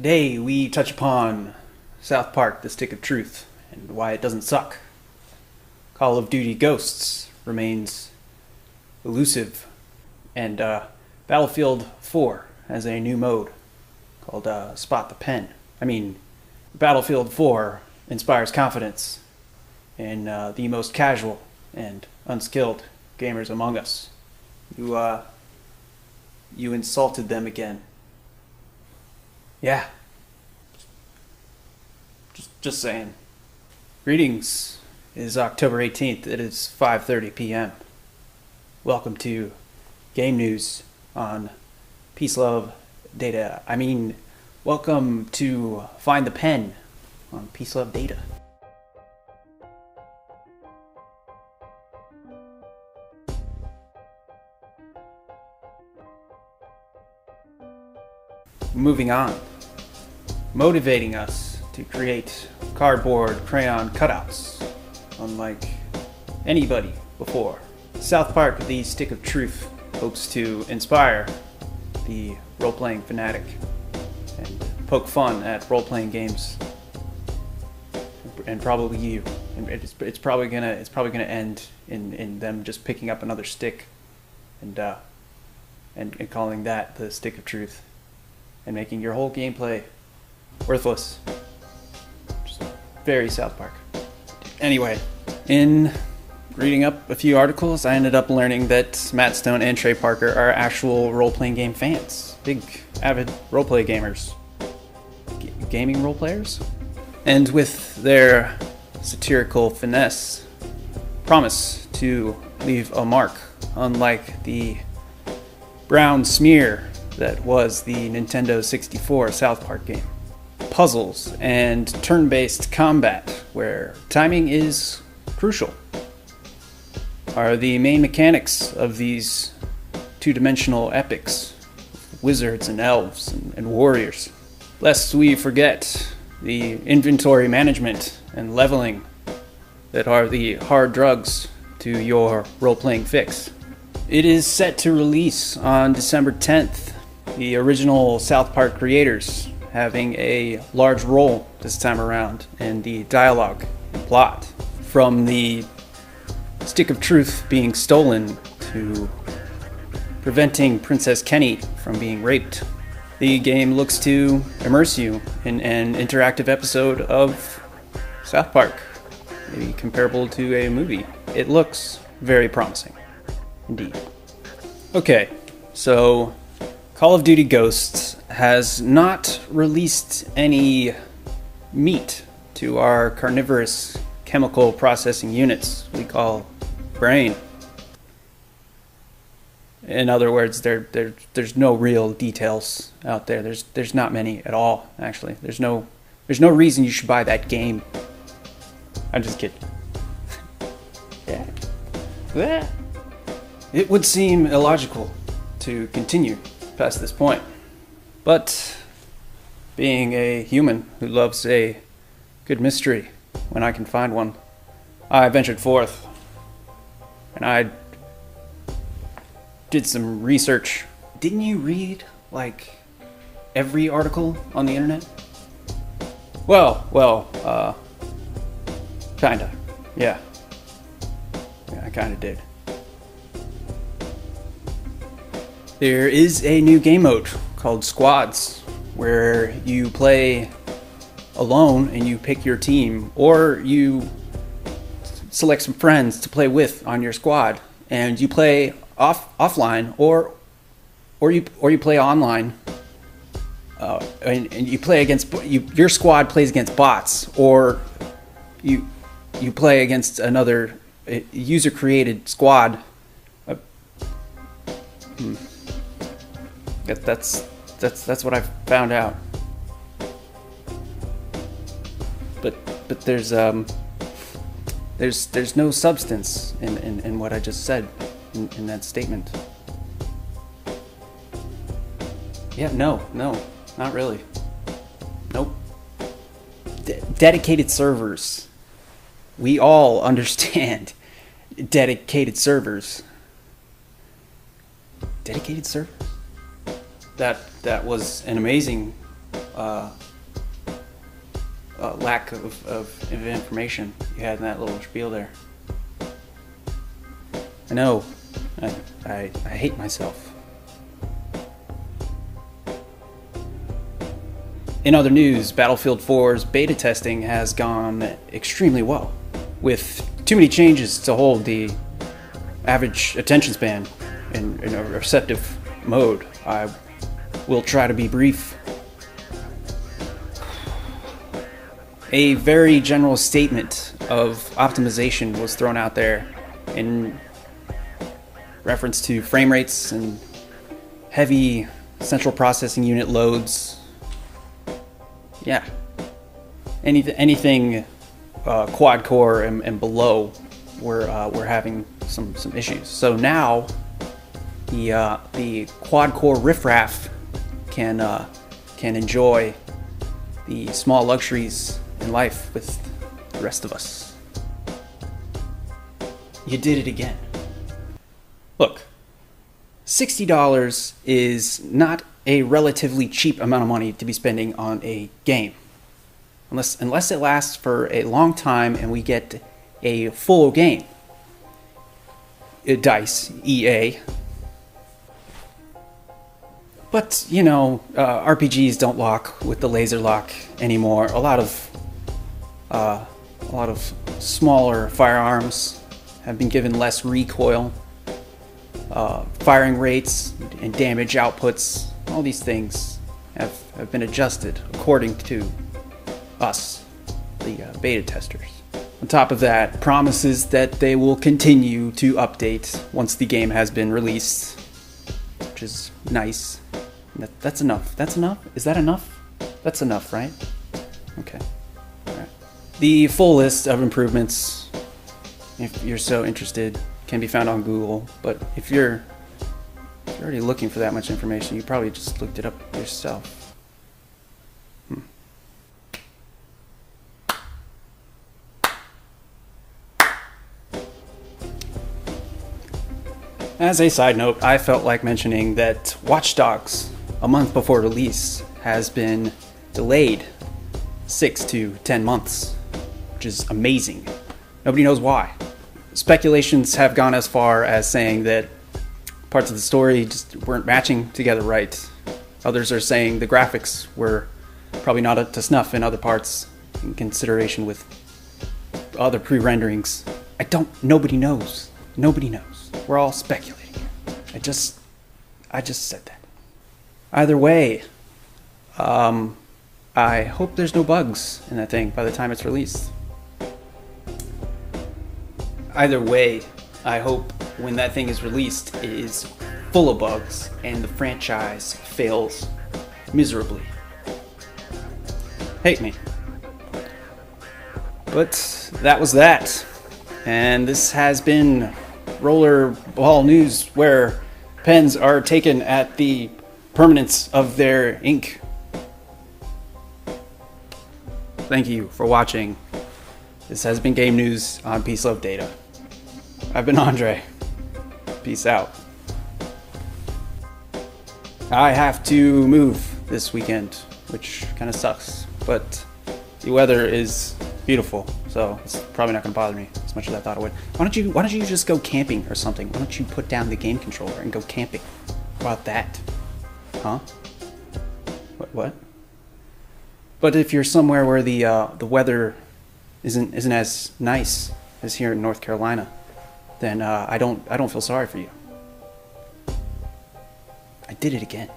Today we touch upon South Park, The Stick of Truth, and why it doesn't suck. Call of Duty Ghosts remains elusive, and Battlefield 4 has a new mode called Spot the Pen. Battlefield 4 inspires confidence in the most casual and unskilled gamers among us. You insulted them again. Yeah. Just saying. Greetings. It is October 18th. It is 5:30 p.m. Welcome to Game News on Peaceluvdata. Welcome to Find the Pen on Peaceluvdata. Moving on. Motivating us to create cardboard crayon cutouts, unlike anybody before. South Park, The Stick of Truth, hopes to inspire the role-playing fanatic and poke fun at role-playing games, and probably you. And it's probably gonna end in them just picking up another stick and calling that the Stick of Truth, and making your whole gameplay worthless. Just very South Park. Anyway, in reading up a few articles, I ended up learning that Matt Stone and Trey Parker are actual role-playing game fans. Big, avid roleplay gamers. Gaming role players? And with their satirical finesse, promise to leave a mark, unlike the brown smear that was the Nintendo 64 South Park game. Puzzles and turn-based combat, where timing is crucial, are the main mechanics of these two-dimensional epics, wizards and elves and warriors. Lest we forget the inventory management and leveling that are the hard drugs to your role-playing fix. It is set to release on December 10th. The original South Park creators having a large role this time around in the dialogue and plot, from the Stick of Truth being stolen to preventing Princess Kenny from being raped. The game looks to immerse you in an interactive episode of South Park, maybe comparable to a movie. It looks very promising, indeed. Okay, so Call of Duty Ghosts has not released any meat to our carnivorous chemical processing units we call brain. In other words, there's no real details out there. There's not many at all, actually. There's no reason you should buy that game. I'm just kidding. Yeah. It would seem illogical to continue past this point, but being a human who loves a good mystery when I can find one, I ventured forth and I did some research. Didn't you read like every article on the internet? Well, kinda. Yeah, I kinda did. There is a new game mode called Squads, where you play alone and you pick your team, or you select some friends to play with on your squad, and you play offline, or you play online, and you play against your squad plays against bots, or you play against another user-created squad. That's what I've found out. But there's no substance in what I just said in that statement. Yeah, no, not really. Nope. Dedicated servers. We all understand dedicated servers. Dedicated servers? That was an amazing lack of information you had in that little spiel there. I know. I hate myself. In other news, Battlefield 4's beta testing has gone extremely well, with too many changes to hold the average attention span in a receptive mode. I will try to be brief. A very general statement of optimization was thrown out there in reference to frame rates and heavy central processing unit loads. Yeah, anything quad core and below, we're having some issues. So now the quad core riffraff can enjoy the small luxuries in life with the rest of us. You did it again. Look, $60 is not a relatively cheap amount of money to be spending on a game. Unless it lasts for a long time and we get a full game. DICE, EA. But, you know, RPGs don't lock with the laser lock anymore. A lot of smaller firearms have been given less recoil. Firing rates and damage outputs, all these things have been adjusted according to us, the beta testers. On top of that, promises that they will continue to update once the game has been released, which is nice. That's enough. That's enough? Is that enough? That's enough, right? Okay. All right. The full list of improvements, if you're so interested, can be found on Google, but if you're already looking for that much information, you probably just looked it up yourself. As a side note, I felt like mentioning that Watch Dogs, a month before release, has been delayed 6 to 10 months, which is amazing. Nobody knows why. Speculations have gone as far as saying that parts of the story just weren't matching together right. Others are saying the graphics were probably not up to snuff in other parts in consideration with other pre-renderings. Nobody knows. Nobody knows. We're all speculating. I just said that. Either way, I hope there's no bugs in that thing by the time it's released. Either way, I hope when that thing is released, it is full of bugs and the franchise fails miserably. Hate me. But that was that. And this has been Rollerball News, where pens are taken at the permanence of their ink. Thank you for watching. This has been Game News on Peaceluvdata. I've been Andre. Peace out. I have to move this weekend, which kind of sucks, but the weather is beautiful, so it's probably not going to bother me as much as I thought it would. Why don't you just go camping or something? Why don't you put down the game controller and go camping? How about that? Huh? What? But if you're somewhere where the weather isn't as nice as here in North Carolina, then I don't feel sorry for you. I did it again.